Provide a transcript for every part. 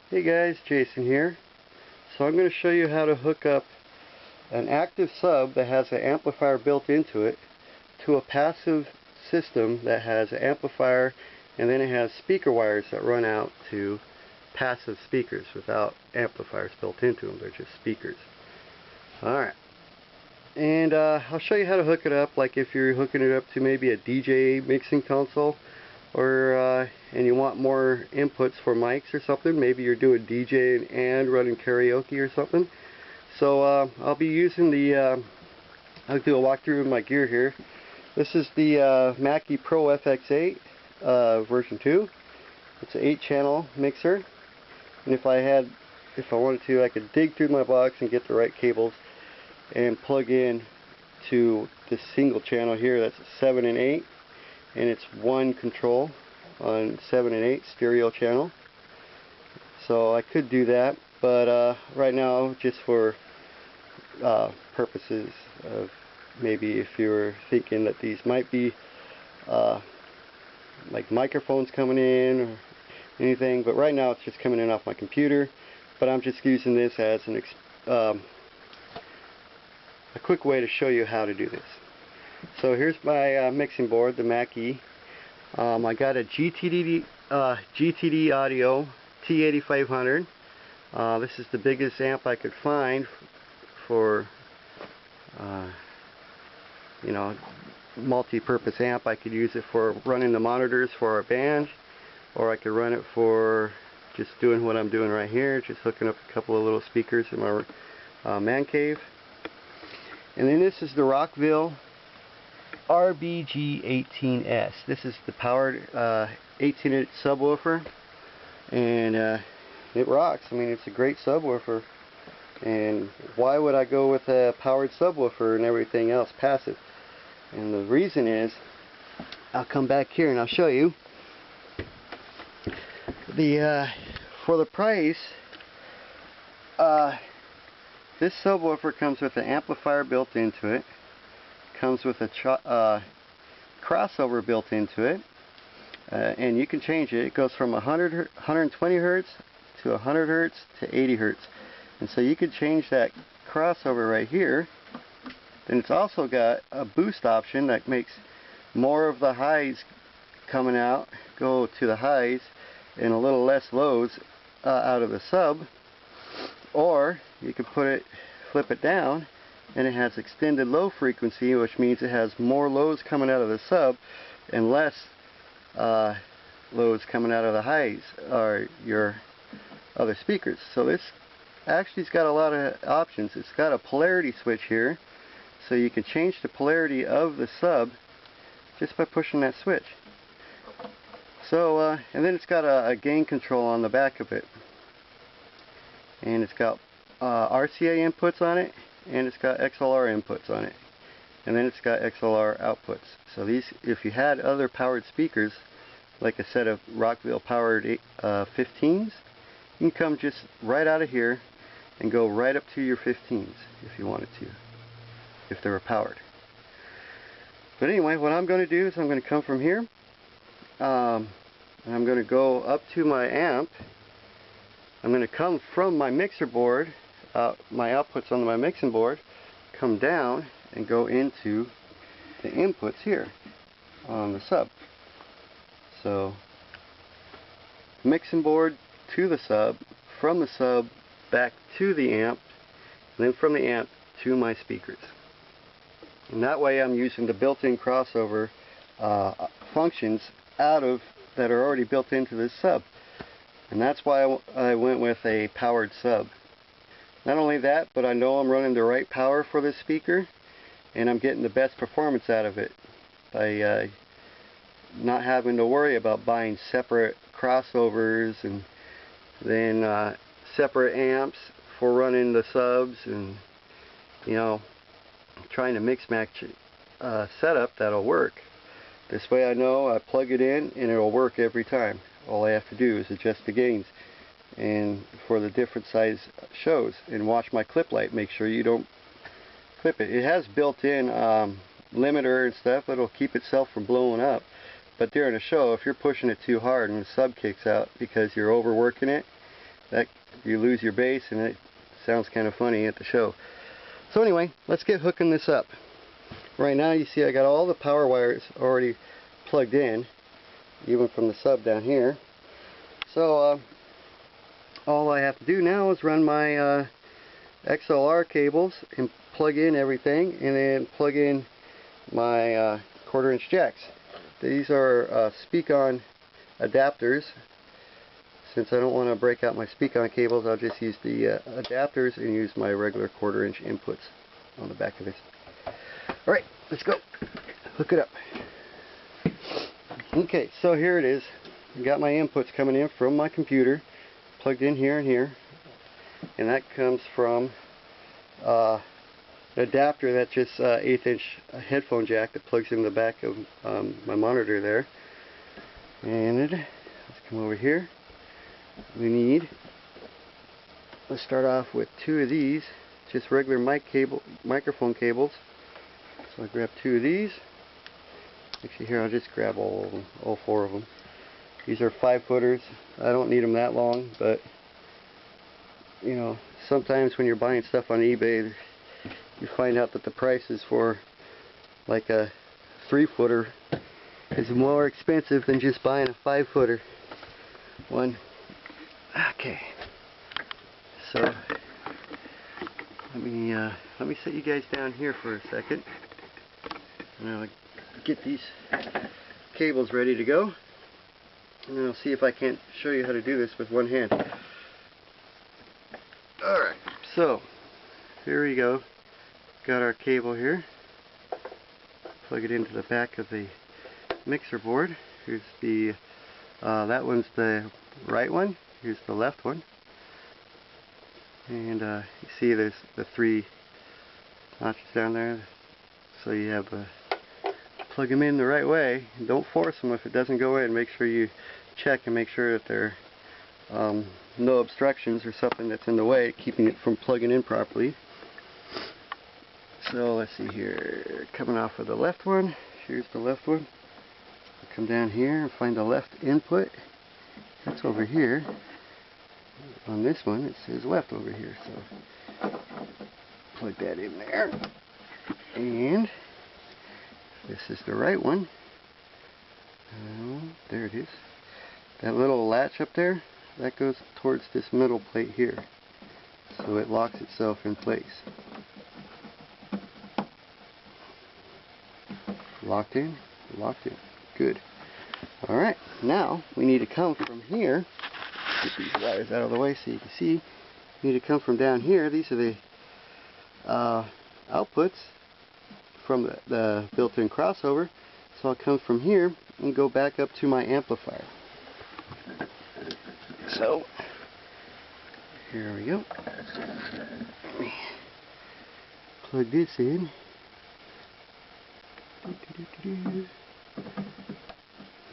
Hey guys, Jason here. So I'm going to show you how to hook up an active sub that has an amplifier built into it to a passive system that has an amplifier, and then it has speaker wires that run out to passive speakers without amplifiers built into them. They're just speakers. Alright. And I'll show you how to hook it up, like if you're hooking it up to maybe a DJ mixing console, or and you want more inputs for mics or something. Maybe you're doing DJing and running karaoke or something. So I'll be using the I'll do a walkthrough of my gear here. This is the Mackie Pro FX8 version 2. It's an 8-channel mixer, and if I wanted to, I could dig through my box and get the right cables and plug in to this single channel here. That's 7 and 8. And it's one control on 7 and 8 stereo channel. So I could do that, but right now, just for purposes of maybe if you were thinking that these might be like microphones coming in or anything, but right now it's just coming in off my computer. But I'm just using this as a quick way to show you how to do this. So here's my mixing board, the Mackie. I got a GTD Audio T8500. This is the biggest amp I could find for, you know, multi-purpose amp. I could use it for running the monitors for our band, or I could run it for just doing what I'm doing right here, just hooking up a couple of little speakers in my man cave. And then this is the Rockville RBG18S. This is the powered 18-inch subwoofer, and it rocks. I mean, it's a great subwoofer, and why would I go with a powered subwoofer and everything else passive? And the reason is, I'll come back here and I'll show you. For the price, this subwoofer comes with an amplifier built into it. Comes with a crossover built into it, and you can change it. It goes from 120 Hertz to 100 Hertz to 80 Hertz, and so you can change that crossover right here. Then it's also got a boost option that makes more of the highs coming out go to the highs and a little less lows out of the sub, or you can flip it down, and it has extended low frequency, which means it has more lows coming out of the sub and less lows coming out of the highs or your other speakers. So this actually's got a lot of options. It's got a polarity switch here, so you can change the polarity of the sub just by pushing that switch. So and then it's got a gain control on the back of it, and it's got RCA inputs on it, and it's got XLR inputs on it, and then it's got XLR outputs. So these, if you had other powered speakers, like a set of Rockville powered 15s, you can come just right out of here and go right up to your 15s if you wanted to, if they were powered. But anyway, what I'm going to do is I'm going to come from here, and I'm going to go up to my amp. I'm going to come from my mixer board, my outputs on my mixing board, come down and go into the inputs here on the sub. So mixing board to the sub, from the sub back to the amp, and then from the amp to my speakers. And that way I'm using the built-in crossover functions that are already built into this sub. And that's why I went with a powered sub. Not only that, but I know I'm running the right power for this speaker, and I'm getting the best performance out of it by not having to worry about buying separate crossovers and then separate amps for running the subs, and you know, trying to mix match setup that'll work. This way I know I plug it in and it'll work every time. All I have to do is adjust the gains and for the different size shows, and watch my clip light. Make sure you don't clip it. It has built-in limiter and stuff that'll keep itself from blowing up, but during a show, if you're pushing it too hard and the sub kicks out because you're overworking it, that you lose your bass and it sounds kind of funny at the show. So anyway, let's get hooking this up. Right now you see I got all the power wires already plugged in, even from the sub down here. So all I have to do now is run my XLR cables and plug in everything, and then plug in my 1/4 inch jacks. These are speak-on adapters. Since I don't want to break out my speak-on cables, I'll just use the adapters and use my regular 1/4 inch inputs on the back of this. Alright, let's go. Hook it up. Okay, so here it is. I got my inputs coming in from my computer, plugged in here and here, and that comes from an adapter that's just 1/8 inch headphone jack that plugs in the back of my monitor there. And let's come over here. Let's start off with 2 of these, just regular microphone cables. So I grab 2 of these. Actually, here I'll just grab all of them, all 4 of them. These are 5-footers. I don't need them that long, but you know, sometimes when you're buying stuff on eBay, you find out that the prices for like a 3-footer is more expensive than just buying a 5-footer one. Okay, so let me set you guys down here for a second. Now I'll get these cables ready to go, and then I'll see if I can't show you how to do this with one hand. Alright, so here we go. Got our cable here. Plug it into the back of the mixer board. Here's the that one's the right one. Here's the left one. And you see there's the 3 notches down there. So you have plug them in the right way. Don't force them if it doesn't go in. Make sure you check and make sure that there are no obstructions or something that's in the way, keeping it from plugging in properly. So let's see here. Coming off of the left one. Here's the left one. I'll come down here and find the left input. That's over here. On this one it says left over here, so plug that in there. And this is the right one. There it is. That little latch up there, that goes towards this middle plate here, so it locks itself in place. Locked in, locked in. Good. Alright, now we need to come from here. Get these wires out of the way so you can see. We need to come from down here. These are the outputs from the built-in crossover. So I'll come from here and go back up to my amplifier. So here we go. Let me plug this in.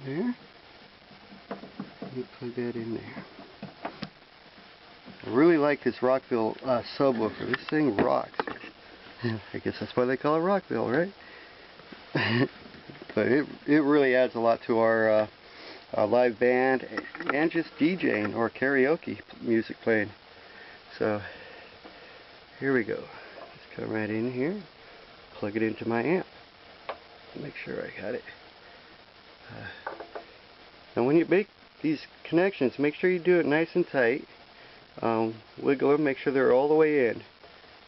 There. Let me plug that in there. I really like this Rockville subwoofer. This thing rocks. I guess that's why they call it Rockville, right? But it really adds a lot to our live band and just DJing or karaoke music playing. So here we go. Just come right in here, plug it into my amp. Make sure I got it. And when you make these connections, make sure you do it nice and tight. Wiggle them, make sure they're all the way in,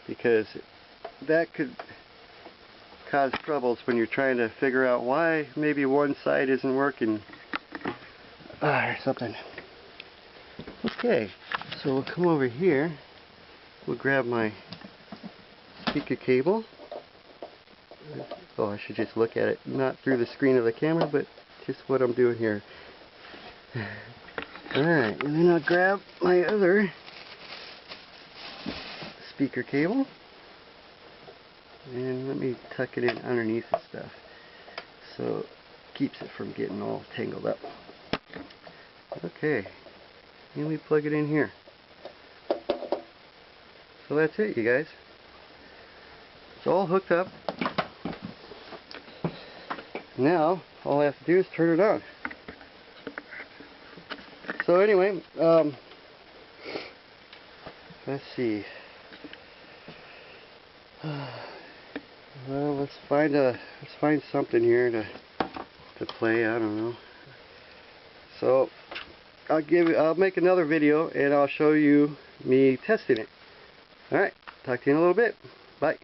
because that could cause troubles when you're trying to figure out why maybe one side isn't working or something. Okay, so we'll come over here. We'll grab my speaker cable. Oh, I should just look at it, not through the screen of the camera, but just what I'm doing here. Alright, and then I'll grab my other speaker cable. And let me tuck it in underneath the stuff so it keeps it from getting all tangled up. Okay, and we plug it in here. So that's it, you guys. It's all hooked up. Now, all I have to do is turn it on. So anyway, Let's see. Well, let's find something here to play. I don't know. So I'll make another video and I'll show you me testing it. Alright, talk to you in a little bit. Bye.